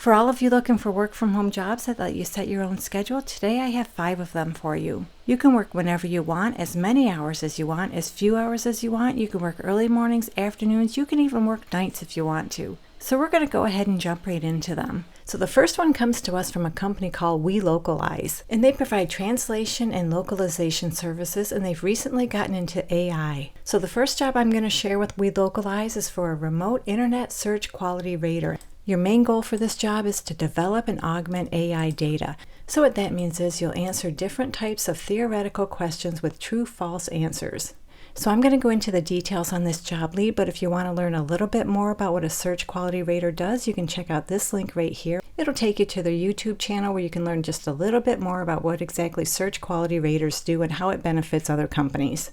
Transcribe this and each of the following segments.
For all of you looking for work from home jobs that let you set your own schedule, today I have 5 of them for you. You can work whenever you want, as many hours as you want, as few hours as you want. You can work early mornings, afternoons, you can even work nights if you want to. So we're going to go ahead and jump right into them. So the first one comes to us from a company called We Localize, and they provide translation and localization services, and they've recently gotten into AI. So the first job I'm going to share with We Localize is for a remote internet search quality rater. Your main goal for this job is to develop and augment AI data. So what that means is you'll answer different types of theoretical questions with true-false answers. So I'm going to go into the details on this job lead, but if you want to learn a little bit more about what a search quality rater does, you can check out this link right here. It'll take you to their YouTube channel where you can learn just a little bit more about what exactly search quality raters do and how it benefits other companies.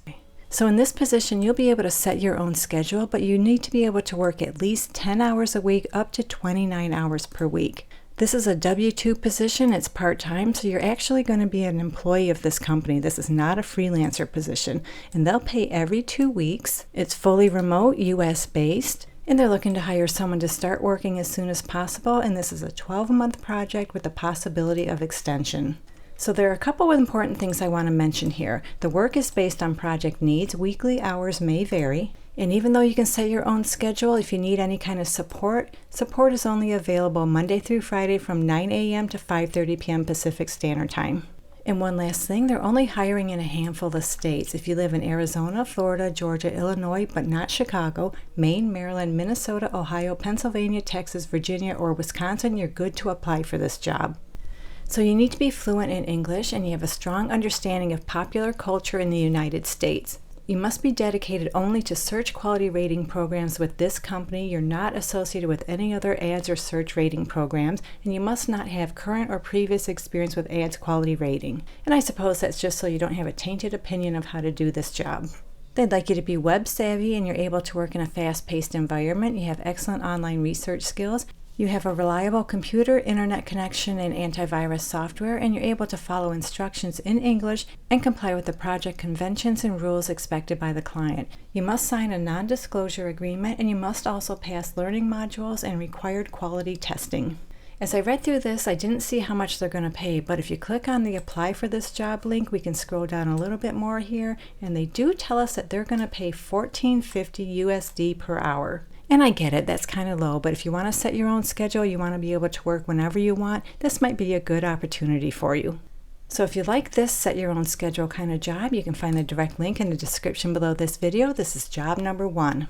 So in this position, you'll be able to set your own schedule, but you need to be able to work at least 10 hours a week up to 29 hours per week. This is a W-2 position, it's part-time, so you're actually going to be an employee of this company. This is not a freelancer position, and they'll pay every 2 weeks. It's fully remote, US-based, and they're looking to hire someone to start working as soon as possible, and this is a 12-month project with the possibility of extension. So there are a couple of important things I want to mention here. The work is based on project needs. Weekly hours may vary. And even though you can set your own schedule, if you need any kind of support is only available Monday through Friday from 9 a.m. to 5:30 p.m. Pacific Standard Time. And one last thing, they're only hiring in a handful of states. If you live in Arizona, Florida, Georgia, Illinois, but not Chicago, Maine, Maryland, Minnesota, Ohio, Pennsylvania, Texas, Virginia, or Wisconsin, you're good to apply for this job. So you need to be fluent in English and you have a strong understanding of popular culture in the United States. You must be dedicated only to search quality rating programs with this company. You're not associated with any other ads or search rating programs, and you must not have current or previous experience with ads quality rating. And I suppose that's just so you don't have a tainted opinion of how to do this job. They'd like you to be web savvy and you're able to work in a fast-paced environment. You have excellent online research skills. You have a reliable computer, internet connection, and antivirus software, and you're able to follow instructions in English and comply with the project conventions and rules expected by the client. You must sign a non-disclosure agreement, and you must also pass learning modules and required quality testing. As I read through this, I didn't see how much they're going to pay, but if you click on the apply for this job link, we can scroll down a little bit more here, and they do tell us that they're going to pay $14.50 USD per hour. And I get it, that's kind of low, but if you want to set your own schedule, you want to be able to work whenever you want, this might be a good opportunity for you. So if you like this set your own schedule kind of job, you can find the direct link in the description below this video. This is job number 1.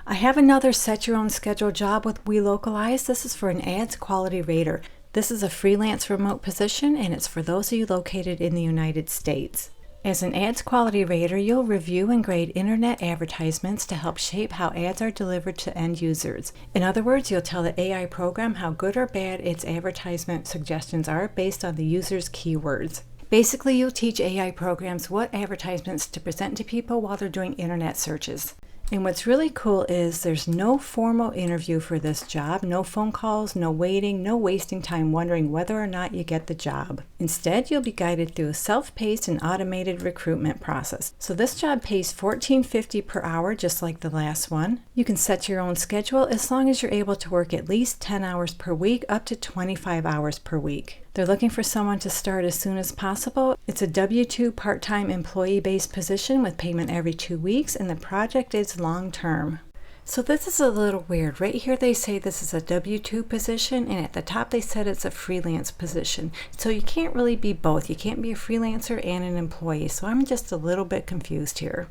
I have another set your own schedule job with We Localize. This is for an ads quality rater. This is a freelance remote position and it's for those of you located in the United States. As an ads quality rater, you'll review and grade internet advertisements to help shape how ads are delivered to end users. In other words, you'll tell the AI program how good or bad its advertisement suggestions are based on the user's keywords. Basically, you'll teach AI programs what advertisements to present to people while they're doing internet searches. And what's really cool is there's no formal interview for this job, no phone calls, no waiting, no wasting time wondering whether or not you get the job. Instead, you'll be guided through a self-paced and automated recruitment process. So this job pays $14.50 per hour, just like the last one. You can set your own schedule as long as you're able to work at least 10 hours per week, up to 25 hours per week. They're looking for someone to start as soon as possible. It's a W-2 part-time employee-based position with payment every 2 weeks, and the project is long-term. So this is a little weird. Right here they say this is a W-2 position, and at the top they said it's a freelance position. So you can't really be both. You can't be a freelancer and an employee. So I'm just a little bit confused here.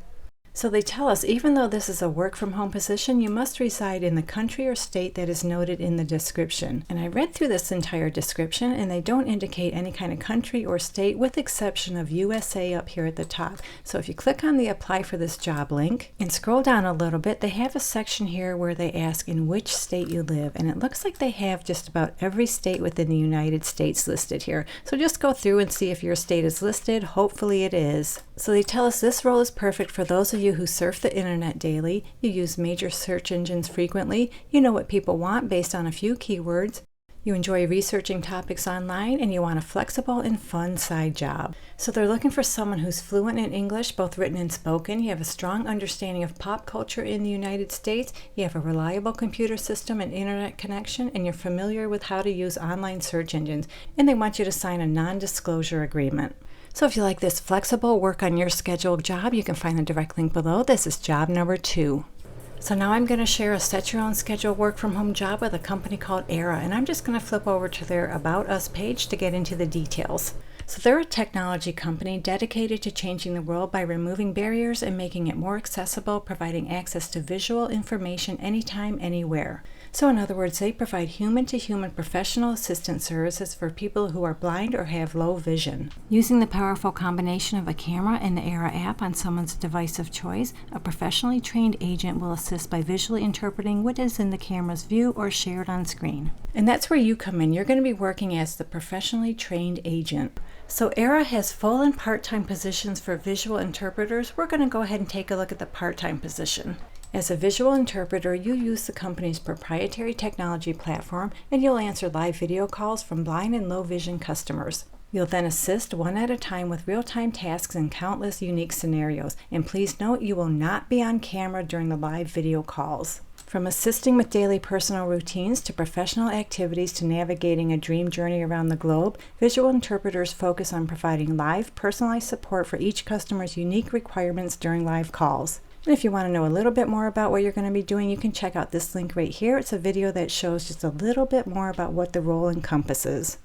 So they tell us even though this is a work from home position, you must reside in the country or state that is noted in the description. And I read through this entire description and they don't indicate any kind of country or state with exception of USA up here at the top. So if you click on the apply for this job link and scroll down a little bit, they have a section here where they ask in which state you live. And it looks like they have just about every state within the United States listed here. So just go through and see if your state is listed. Hopefully it is. So they tell us this role is perfect for those of you who surf the internet daily, you use major search engines frequently, you know what people want based on a few keywords, You enjoy researching topics online, and you want a flexible and fun side job. So they're looking for someone who's fluent in English, both written and spoken. You have a strong understanding of pop culture in the United States. You have a reliable computer system and internet connection, and you're familiar with how to use online search engines. And they want you to sign a non-disclosure agreement. So if you like this flexible, work on your schedule job, you can find the direct link below. This is job number 2. So now I'm going to share a set your own schedule work from home job with a company called Era, and I'm just going to flip over to their About Us page to get into the details. So they're a technology company dedicated to changing the world by removing barriers and making it more accessible, providing access to visual information anytime, anywhere. So in other words, they provide human-to-human professional assistance services for people who are blind or have low vision. Using the powerful combination of a camera and the Era app on someone's device of choice, a professionally trained agent will assist by visually interpreting what is in the camera's view or shared on screen. And that's where you come in. You're going to be working as the professionally trained agent. So Era has full and part-time positions for visual interpreters. We're going to go ahead and take a look at the part-time position. As a visual interpreter, you use the company's proprietary technology platform, and you'll answer live video calls from blind and low vision customers. You'll then assist one at a time with real-time tasks in countless unique scenarios. And please note, you will not be on camera during the live video calls. From assisting with daily personal routines to professional activities to navigating a dream journey around the globe, visual interpreters focus on providing live, personalized support for each customer's unique requirements during live calls. And if you want to know a little bit more about what you're going to be doing, you can check out this link right here. It's a video that shows just a little bit more about what the role encompasses.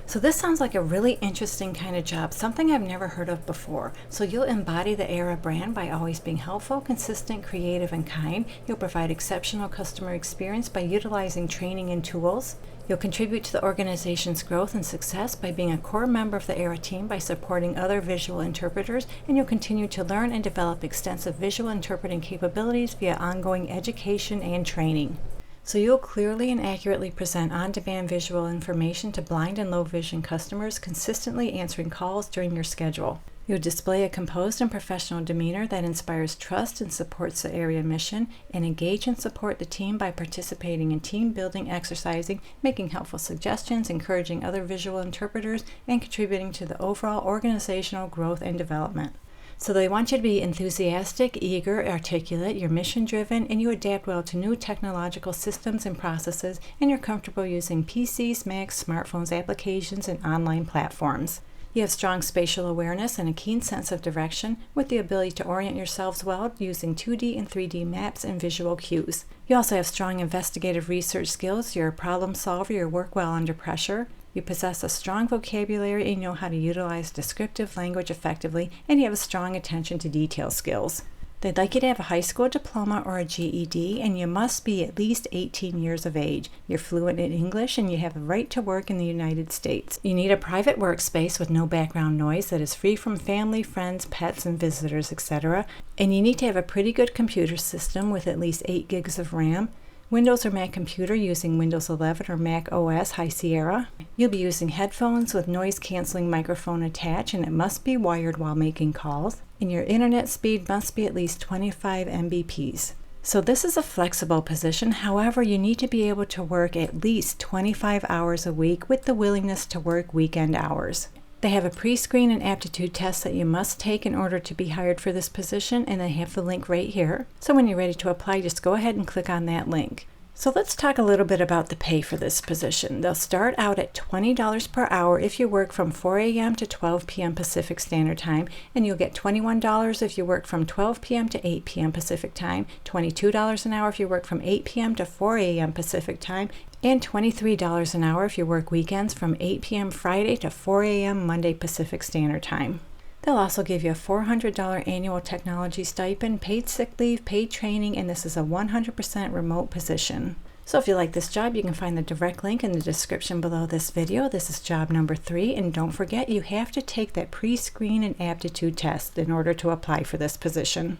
So this sounds like a really interesting kind of job, something I've never heard of before. So you'll embody the Era brand by always being helpful, consistent, creative, and kind. You'll provide exceptional customer experience by utilizing training and tools. You'll contribute to the organization's growth and success by being a core member of the Era team by supporting other visual interpreters, and you'll continue to learn and develop extensive visual interpreting capabilities via ongoing education and training. So you'll clearly and accurately present on-demand visual information to blind and low vision customers, consistently answering calls during your schedule. You'll display a composed and professional demeanor that inspires trust and supports the area mission, and engage and support the team by participating in team building, exercising, making helpful suggestions, encouraging other visual interpreters, and contributing to the overall organizational growth and development. So they want you to be enthusiastic, eager, articulate, you're mission-driven, and you adapt well to new technological systems and processes, and you're comfortable using PCs, Macs, smartphones, applications, and online platforms. You have strong spatial awareness and a keen sense of direction, with the ability to orient yourselves well using 2D and 3D maps and visual cues. You also have strong investigative research skills, you're a problem solver, you work well under pressure. You possess a strong vocabulary and know how to utilize descriptive language effectively, and you have a strong attention to detail skills. They'd like you to have a high school diploma or a GED, and you must be at least 18 years of age. You're fluent in English, and you have a right to work in the United States. You need a private workspace with no background noise that is free from family, friends, pets, and visitors, etc. And you need to have a pretty good computer system with at least 8 gigs of RAM. Windows or Mac computer using Windows 11 or Mac OS High Sierra. You'll be using headphones with noise-canceling microphone attached, and it must be wired while making calls. And your internet speed must be at least 25 Mbps. So this is a flexible position. However, you need to be able to work at least 25 hours a week with the willingness to work weekend hours. They have a pre-screen and aptitude test that you must take in order to be hired for this position, and they have the link right here. So when you're ready to apply, just go ahead and click on that link. So let's talk a little bit about the pay for this position. They'll start out at $20 per hour if you work from 4 a.m. to 12 p.m. Pacific Standard Time, and you'll get $21 if you work from 12 p.m. to 8 p.m. Pacific Time, $22 an hour if you work from 8 p.m. to 4 a.m. Pacific Time, and $23 an hour if you work weekends from 8 p.m. Friday to 4 a.m. Monday Pacific Standard Time. They'll also give you a $400 annual technology stipend, paid sick leave, paid training, and this is a 100% remote position. So if you like this job, you can find the direct link in the description below this video. This is job number 3, and don't forget you have to take that pre-screen and aptitude test in order to apply for this position.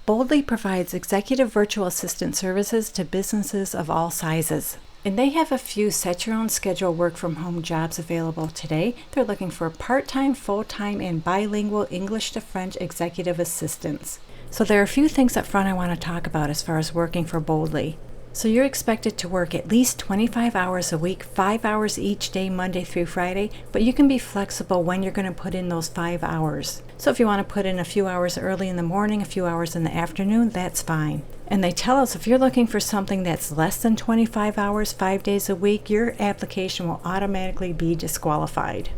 Boldly provides executive virtual assistant services to businesses of all sizes. And they have a few set-your-own-schedule work-from-home jobs available today. They're looking for part-time, full-time, and bilingual English to French executive assistants. So there are a few things up front I want to talk about as far as working for Boldly. So you're expected to work at least 25 hours a week, 5 hours each day, Monday through Friday, but you can be flexible when you're going to put in those 5 hours. So if you want to put in a few hours early in the morning, a few hours in the afternoon, that's fine. And they tell us if you're looking for something that's less than 25 hours, 5 days a week, your application will automatically be disqualified.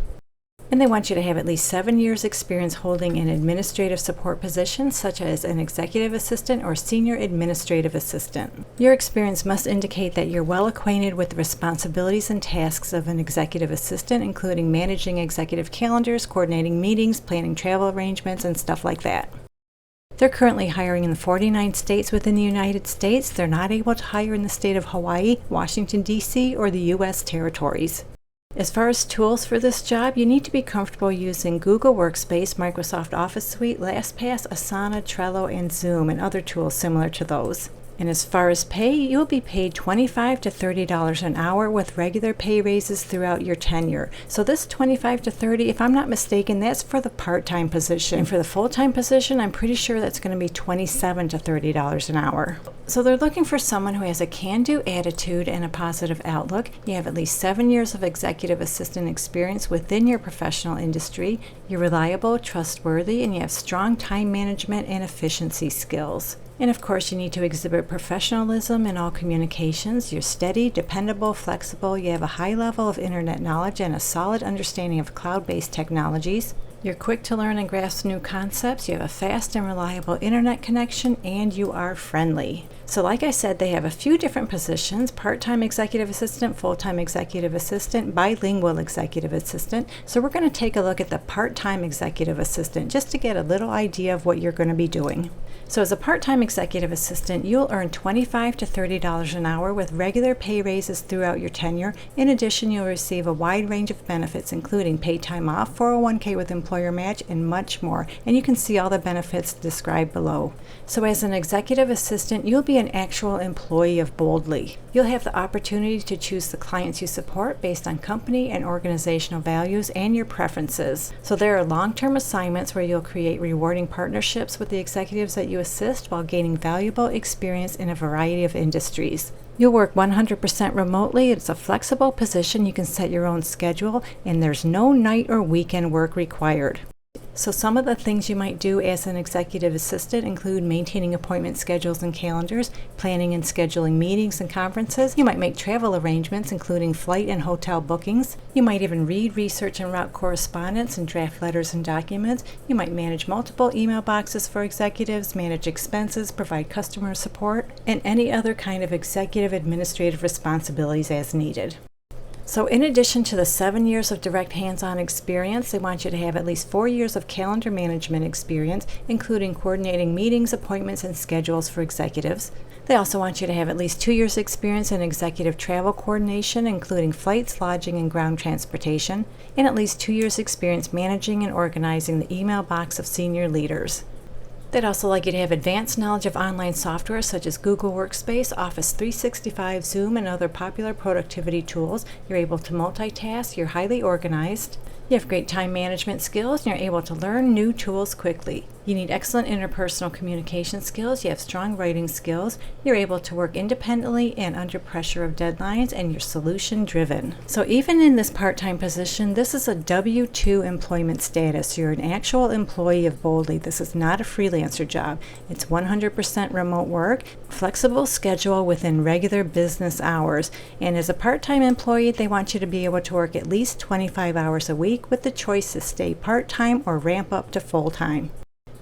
And they want you to have at least 7 years experience holding an administrative support position, such as an executive assistant or senior administrative assistant. Your experience must indicate that you're well acquainted with the responsibilities and tasks of an executive assistant, including managing executive calendars, coordinating meetings, planning travel arrangements, and stuff like that. They're currently hiring in the 49 states within the United States. They're not able to hire in the state of Hawaii, Washington, D.C., or the U.S. territories. As far as tools for this job, you need to be comfortable using Google Workspace, Microsoft Office Suite, LastPass, Asana, Trello, and Zoom, and other tools similar to those. And as far as pay, you'll be paid $25 to $30 an hour with regular pay raises throughout your tenure. So this $25 to $30, if I'm not mistaken, that's for the part-time position. And for the full-time position, I'm pretty sure that's going to be $27 to $30 an hour. So they're looking for someone who has a can-do attitude and a positive outlook. You have at least 7 years of executive assistant experience within your professional industry. You're reliable, trustworthy, and you have strong time management and efficiency skills. And of course, you need to exhibit professionalism in all communications. You're steady, dependable, flexible. You have a high level of internet knowledge and a solid understanding of cloud-based technologies. You're quick to learn and grasp new concepts. You have a fast and reliable internet connection, and you are friendly. So like I said, they have a few different positions: part-time executive assistant, full-time executive assistant, bilingual executive assistant. So we're going to take a look at the part-time executive assistant just to get a little idea of what you're going to be doing. So as a part-time executive assistant, you'll earn $25 to $30 an hour with regular pay raises throughout your tenure. In addition, you'll receive a wide range of benefits, including paid time off, 401k with employer match, and much more. And you can see all the benefits described below. So as an executive assistant, you'll be an actual employee of Boldly. You'll have the opportunity to choose the clients you support based on company and organizational values and your preferences. So there are long-term assignments where you'll create rewarding partnerships with the executives that you assist while gaining valuable experience in a variety of industries. You'll work 100% remotely. It's a flexible position. You can set your own schedule, and there's no night or weekend work required. So some of the things you might do as an executive assistant include maintaining appointment schedules and calendars, planning and scheduling meetings and conferences. You might make travel arrangements, including flight and hotel bookings. You might even read, research, and route correspondence and draft letters and documents. You might manage multiple email boxes for executives, manage expenses, provide customer support, and any other kind of executive administrative responsibilities as needed. So in addition to the 7 years of direct hands-on experience, they want you to have at least 4 years of calendar management experience, including coordinating meetings, appointments, and schedules for executives. They also want you to have at least 2 years experience in executive travel coordination, including flights, lodging, and ground transportation, and at least 2 years experience managing and organizing the email box of senior leaders. They'd also like you to have advanced knowledge of online software such as Google Workspace, Office 365, Zoom, and other popular productivity tools. You're able to multitask, you're highly organized, you have great time management skills, and you're able to learn new tools quickly. You need excellent interpersonal communication skills, you have strong writing skills, you're able to work independently and under pressure of deadlines, and you're solution driven. So even in this part-time position, this is a W-2 employment status. You're an actual employee of Boldly. This is not a freelancer job. It's 100% remote work, flexible schedule within regular business hours. And as a part-time employee, they want you to be able to work at least 25 hours a week with the choice to stay part-time or ramp up to full-time.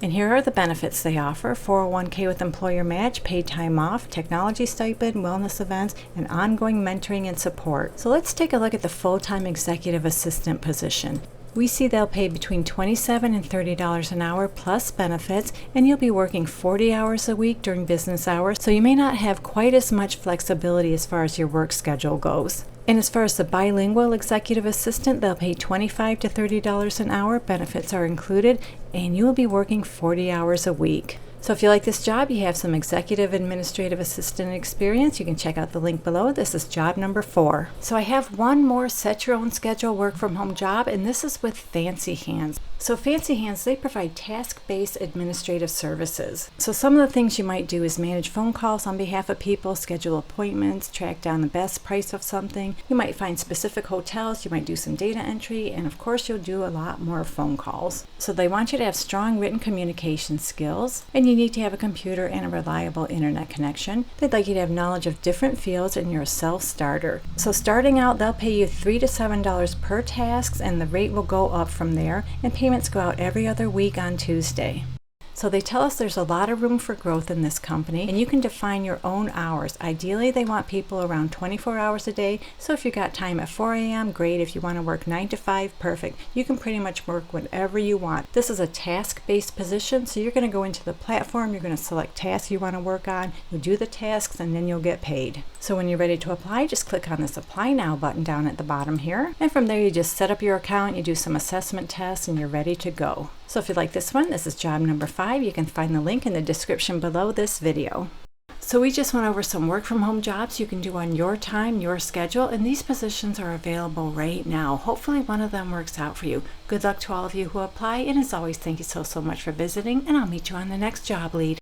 And here are the benefits they offer: 401k with employer match, paid time off, technology stipend, wellness events, and ongoing mentoring and support. So let's take a look at the full-time executive assistant position. We see they'll pay between $27 and $30 an hour plus benefits, and you'll be working 40 hours a week during business hours, so you may not have quite as much flexibility as far as your work schedule goes. And as far as the bilingual executive assistant, they'll pay $25 to $30 an hour. Benefits are included, and you will be working 40 hours a week. So if you like this job, you have some executive administrative assistant experience, you can check out the link below. This is job number 4. So I have one more set your own schedule work from home job, and this is with Fancy Hands. So Fancy Hands, they provide task-based administrative services. So some of the things you might do is manage phone calls on behalf of people, schedule appointments, track down the best price of something. You might find specific hotels, you might do some data entry, and of course you'll do a lot more phone calls. So they want you to have strong written communication skills, and you need to have a computer and a reliable internet connection. They'd like you to have knowledge of different fields, and you're a self-starter. So starting out, they'll pay you $3 to $7 per task, and the rate will go up from there, and payments go out every other week on Tuesday. So they tell us there's a lot of room for growth in this company, and you can define your own hours. Ideally, they want people around 24 hours a day, so if you got time at 4 a.m., great. If you want to work 9 to 5, perfect. You can pretty much work whenever you want. This is a task-based position, so you're going to go into the platform, you're going to select tasks you want to work on, you'll do the tasks, and then you'll get paid. So when you're ready to apply, just click on this Apply Now button down at the bottom here, and from there you just set up your account, you do some assessment tests, and you're ready to go. So if you like this one, this is job number 5. You can find the link in the description below this video. So we just went over some work from home jobs you can do on your time, your schedule, and these positions are available right now. Hopefully one of them works out for you. Good luck to all of you who apply, and as always, thank you so much for visiting, and I'll meet you on the next job lead.